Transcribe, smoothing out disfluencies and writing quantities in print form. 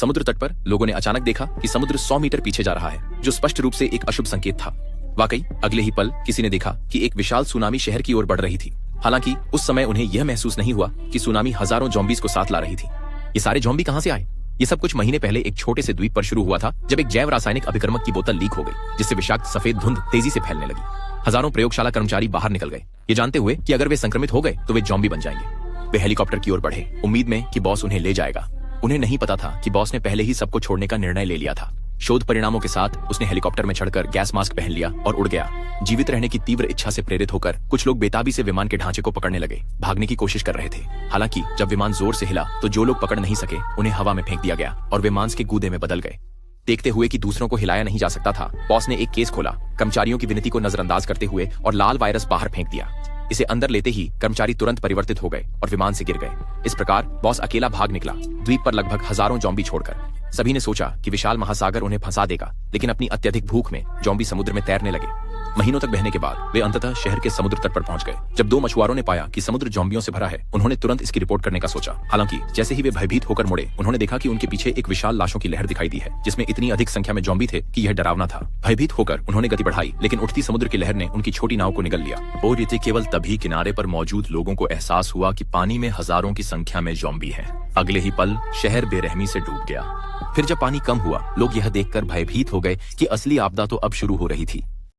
समुद्र तट पर लोगों ने अचानक देखा कि समुद्र 100 मीटर पीछे जा रहा है, जो स्पष्ट रूप से एक अशुभ संकेत था। वाकई अगले ही पल किसी ने देखा कि एक विशाल सुनामी शहर की ओर बढ़ रही थी। हालांकि उस समय उन्हें यह महसूस नहीं हुआ कि सुनामी हजारों ज़ॉम्बीज को साथ ला रही थी। ये सारे ज़ॉम्बी कहां से आए? ये सब कुछ महीने पहले एक छोटे से द्वीप पर शुरू हुआ था, जब एक जैव रासायनिक अभिकर्मक की बोतल लीक हो गई, जिससे विषाक्त सफेद धुंध तेजी से फैलने लगी। हजारों प्रयोगशाला कर्मचारी बाहर निकल गए, ये जानते हुए कि अगर वे संक्रमित हो गए तो वे ज़ॉम्बी बन जाएंगे। वे हेलीकॉप्टर की ओर बढ़े, उम्मीद में कि बॉस उन्हें ले जाएगा। उन्हें नहीं पता था कि बॉस ने पहले ही सबको छोड़ने का निर्णय ले लिया था। शोध परिणामों के साथ उसने हेलीकॉप्टर में चढ़कर गैस मास्क पहन लिया और उड़ गया। जीवित रहने की तीव्र इच्छा से प्रेरित होकर कुछ लोग बेताबी से विमान के ढांचे को पकड़ने लगे, भागने की कोशिश कर रहे थे। हालांकि जब विमान जोर से हिला तो जो लोग पकड़ नहीं सके उन्हें हवा में फेंक दिया गया और वे मांस के गूदे में बदल गए। देखते हुए कि दूसरों को हिलाया नहीं जा सकता था, बॉस ने एक केस खोला, कर्मचारियों की विनती को नजरअंदाज करते हुए, और लाल वायरस बाहर फेंक दिया। इसे अंदर लेते ही कर्मचारी तुरंत परिवर्तित हो गए और विमान से गिर गए। इस प्रकार बॉस अकेला भाग निकला, द्वीप पर लगभग हजारों ज़ॉम्बी छोड़कर। सभी ने सोचा कि विशाल महासागर उन्हें फंसा देगा, लेकिन अपनी अत्यधिक भूख में ज़ॉम्बी समुद्र में तैरने लगे। महीनों तक बहने के बाद वे अंततः शहर के समुद्र तट पर पहुंच गए। जब 2 मछुआरों ने पाया कि समुद्र ज़ॉम्बियों से भरा है, उन्होंने तुरंत इसकी रिपोर्ट करने का सोचा। हालांकि जैसे ही वे भयभीत होकर मुड़े, उन्होंने देखा कि उनके पीछे एक विशाल लाशों की लहर दिखाई दी है, जिसमें इतनी अधिक संख्या में ज़ॉम्बी थे कि यह डरावना था। भयभीत होकर उन्होंने गति बढ़ाई, लेकिन उठती समुद्र की लहर ने उनकी छोटी नाव को निगल लिया। और ये केवल तभी किनारे पर मौजूद लोगों को एहसास हुआ कि पानी में हजारों की संख्या में ज़ॉम्बी हैं। अगले ही पल शहर बेरहमी से डूब गया। फिर जब पानी कम हुआ, लोग यह देखकर भयभीत हो गए कि असली आपदा तो अब शुरू हो रही थी।